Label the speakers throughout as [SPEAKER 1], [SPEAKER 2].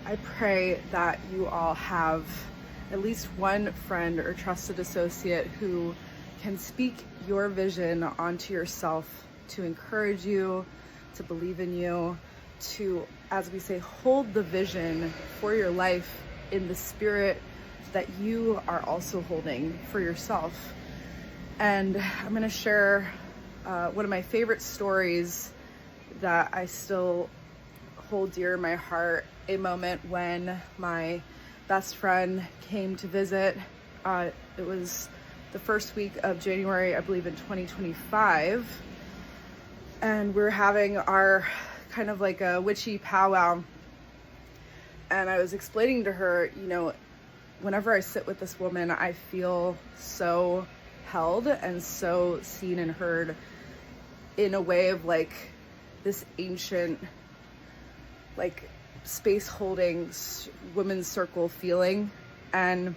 [SPEAKER 1] I pray that you all have at least one friend or trusted associate who can speak your vision onto yourself to encourage you, to believe in you, to, as we say, hold the vision for your life in the spirit that you are also holding for yourself. And I'm going to share one of my favorite stories that I still hold dear in my heart, a moment when my best friend came to visit. It was the first week of January, I believe in 2025. And we were having our kind of like a witchy powwow. And I was explaining to her, whenever I sit with this woman, I feel so held and so seen and heard in a way of like this ancient, like space holding women's circle feeling. And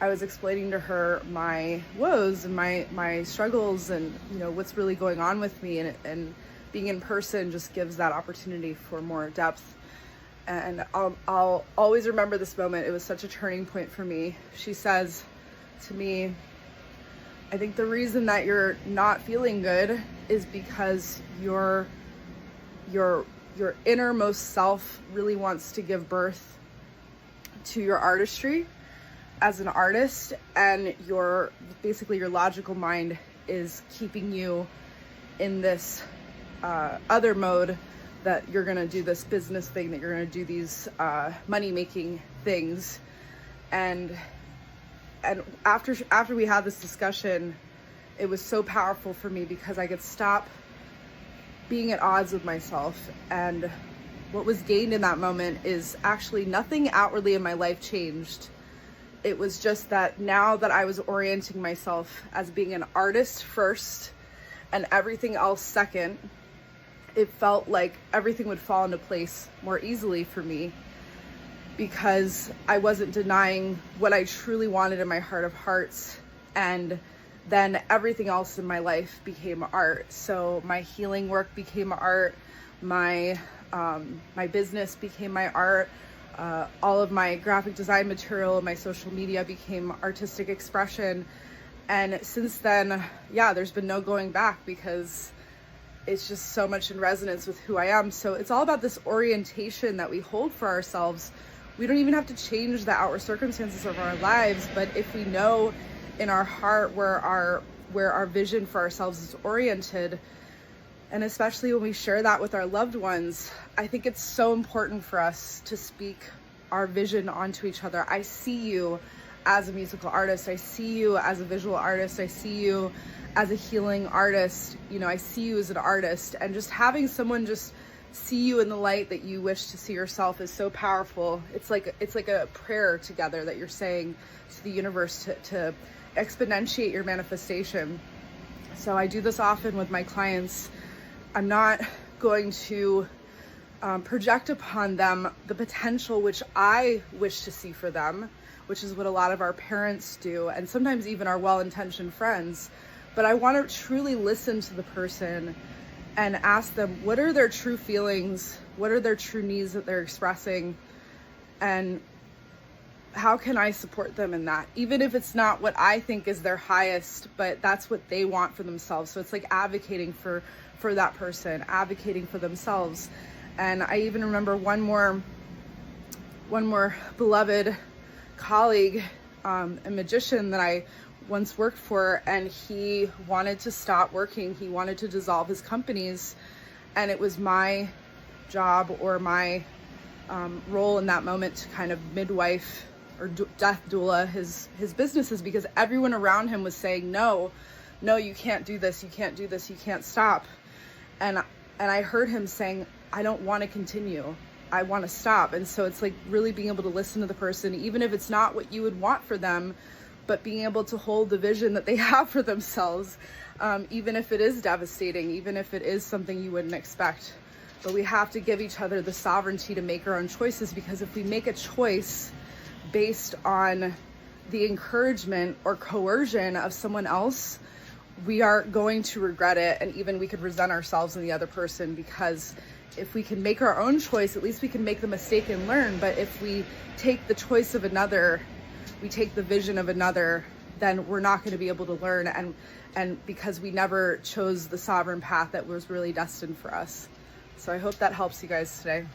[SPEAKER 1] I was explaining to her my woes and my struggles and what's really going on with me, and being in person just gives that opportunity for more depth. And I'll always remember this moment. It was such a turning point for me. She says to me, I think the reason that you're not feeling good is because your innermost self really wants to give birth to your artistry as an artist, and your logical mind is keeping you in this other mode, that you're going to do this business thing, that you're going to do these money-making things. And after we had this discussion, it was so powerful for me because I could stop being at odds with myself. And what was gained in that moment is actually nothing outwardly in my life changed. It was just that now that I was orienting myself as being an artist first and everything else second, it felt like everything would fall into place more easily for me, because I wasn't denying what I truly wanted in my heart of hearts. And then everything else in my life became art. So my healing work became art. My business became my art. All of my graphic design material, my social media became artistic expression. And since then, there's been no going back, because it's just so much in resonance with who I am. So it's all about this orientation that we hold for ourselves. We don't even have to change the outward circumstances of our lives, but if we know in our heart where our vision for ourselves is oriented, and especially when we share that with our loved ones, I think it's so important for us to speak our vision onto each other. I see you as a musical artist. I see you as a visual artist. I see you as a healing artist. I see you as an artist. And just having someone just see you in the light that you wish to see yourself is so powerful. It's like a prayer together that you're saying to the universe to exponentiate your manifestation. So I do this often with my clients. I'm not going to project upon them the potential which I wish to see for them, which is what a lot of our parents do, and sometimes even our well-intentioned friends. But I want to truly listen to the person and ask them, what are their true feelings? What are their true needs that they're expressing? And how can I support them in that? Even if it's not what I think is their highest, but that's what they want for themselves. So it's like advocating for that person, advocating for themselves. And I even remember one more beloved colleague, a magician that I once worked for, and he wanted to stop working. He wanted to dissolve his companies, and it was my job or my role in that moment to kind of midwife or death doula his businesses, because everyone around him was saying, no, you can't do this, you can't do this, you can't stop. And I heard him saying, I don't want to continue, I want to stop. And so it's like really being able to listen to the person, even if it's not what you would want for them, but being able to hold the vision that they have for themselves, even if it is devastating, even if it is something you wouldn't expect. But we have to give each other the sovereignty to make our own choices, because if we make a choice based on the encouragement or coercion of someone else, we are going to regret it, and even we could resent ourselves and the other person, because if we can make our own choice, at least we can make the mistake and learn. But if we take the choice of another, we take the vision of another, then we're not going to be able to learn, and because we never chose the sovereign path that was really destined for us. So I hope that helps you guys today.